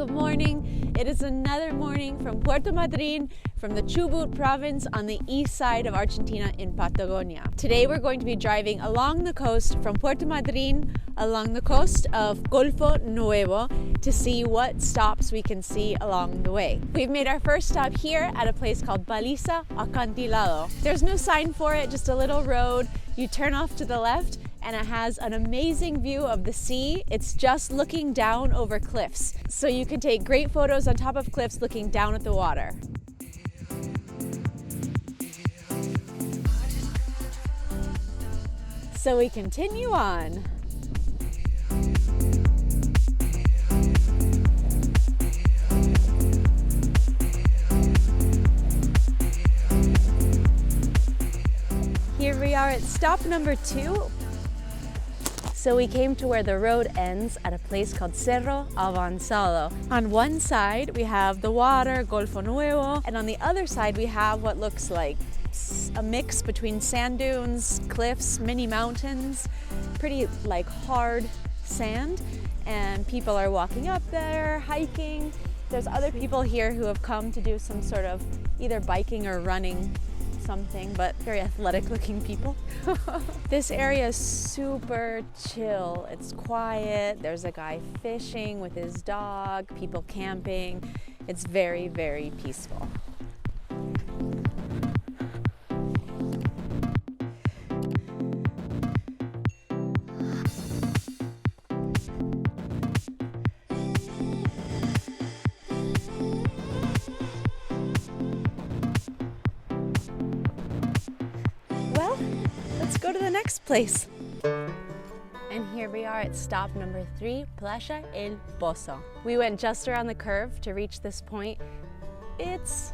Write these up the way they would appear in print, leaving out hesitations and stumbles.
good morning. It is another morning from Puerto Madryn, from the Chubut province on the east side of Argentina in Patagonia. Today we're going to be driving along the coast from Puerto Madryn, along the coast of Golfo Nuevo, to see what stops we can see along the way. We've made our first stop here at a place called Baliza Acantilado. There's no sign for it, just a little road. You turn off to the left and it has an amazing view of the sea. It's just looking down over cliffs. So you can take great photos on top of cliffs looking down at the water. So we continue on. Here we are at stop number 2. So we came to where the road ends at a place called Cerro Avanzado. On one side we have the water, Golfo Nuevo, and on the other side we have what looks like a mix between sand dunes, cliffs, mini mountains, pretty like hard sand, and people are walking up there, hiking. There's other people here who have come to do some sort of either biking or running something, but very athletic looking people. This area is super chill. It's quiet. There's a guy fishing with his dog, people camping. It's very, very peaceful. Let's go to the next place. And here we are at stop number 3, Playa El Pozo. We went just around the curve to reach this point. It's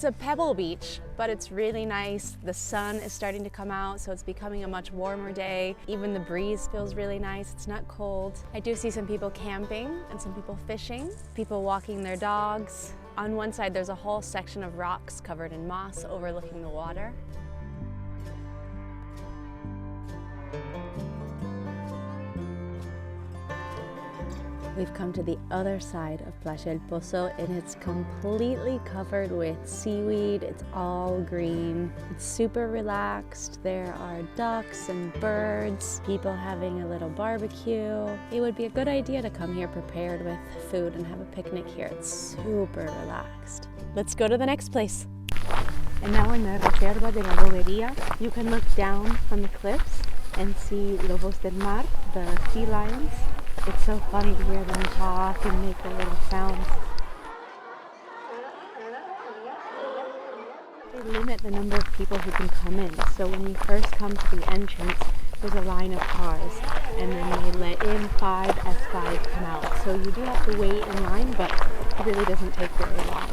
a pebble beach, but it's really nice. The sun is starting to come out, so it's becoming a much warmer day. Even the breeze feels really nice. It's not cold. I do see some people camping and some people fishing, people walking their dogs. On one side, there's a whole section of rocks covered in moss overlooking the water. We've come to the other side of Playa El Pozo and it's completely covered with seaweed. It's all green. It's super relaxed. There are ducks and birds, people having a little barbecue. It would be a good idea to come here prepared with food and have a picnic here. It's super relaxed. Let's go to the next place. And now in the Reserva de la Lobera, you can look down from the cliffs and see lobos del mar, the sea lions. It's so funny to hear them talk and make their little sounds. They limit the number of people who can come in. So when you first come to the entrance, there's a line of cars, and then they let in 5 as 5 come out. So you do have to wait in line, but it really doesn't take very long.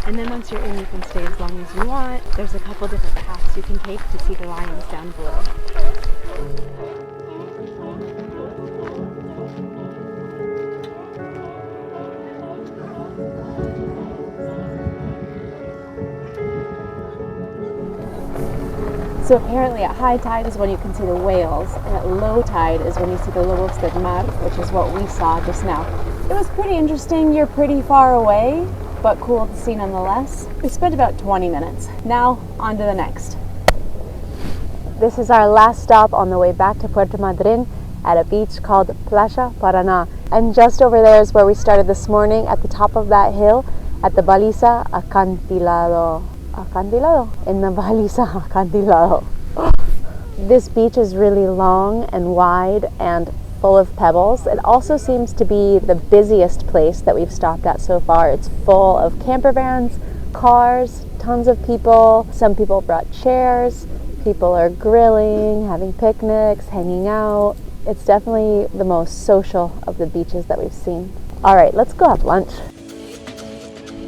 And then once you're in, you can stay as long as you want. There's a couple different paths you can take to see the lions down below. So apparently at high tide is when you can see the whales, and at low tide is when you see the lobos del mar, which is what we saw just now. It was pretty interesting. You're pretty far away, but cool to see nonetheless. We spent about 20 minutes. Now on to the next. This is our last stop on the way back to Puerto Madryn at a beach called Playa Parana. And just over there is where we started this morning, at the top of that hill at the Baliza Acantilado. In the Baliza Acantilado. This beach is really long and wide and full of pebbles. It also seems to be the busiest place that we've stopped at so far. It's full of camper vans, cars, tons of people. Some people brought chairs. People are grilling, having picnics, hanging out. It's definitely the most social of the beaches that we've seen. All right, let's go have lunch.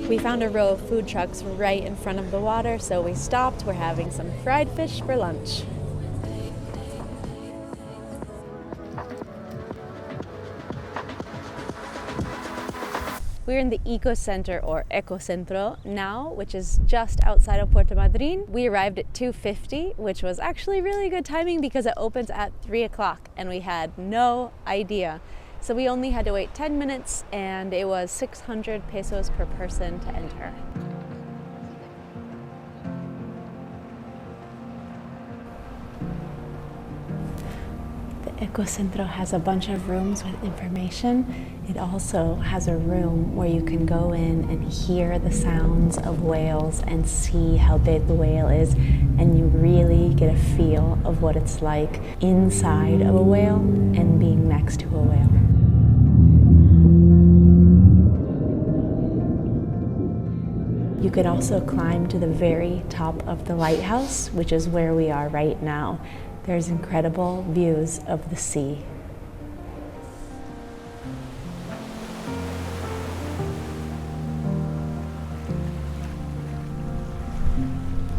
We found a row of food trucks right in front of the water, so we stopped. We're having some fried fish for lunch. We're in the Ecocentro or Ecocentro now, which is just outside of Puerto Madryn. We arrived at 2:50, which was actually really good timing because it opens at 3 o'clock and we had no idea. So we only had to wait 10 minutes and it was 600 pesos per person to enter. Ecocentro has a bunch of rooms with information. It also has a room where you can go in and hear the sounds of whales and see how big the whale is, and you really get a feel of what it's like inside of a whale and being next to a whale. You could also climb to the very top of the lighthouse, which is where we are right now. There's incredible views of the sea.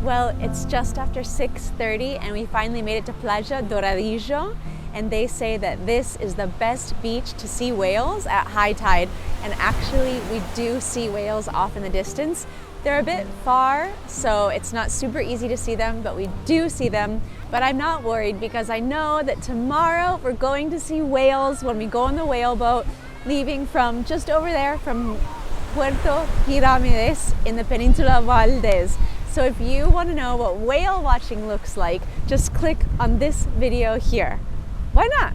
Well, it's just after 6:30 and we finally made it to Playa Doradillo, and they say that this is the best beach to see whales at high tide. And actually, we do see whales off in the distance. They're a bit far, so it's not super easy to see them, but we do see them. But I'm not worried because I know that tomorrow we're going to see whales when we go on the whale boat, leaving from just over there from Puerto Madryn in the Peninsula Valdez. So if you want to know what whale watching looks like, just click on this video here. Why not?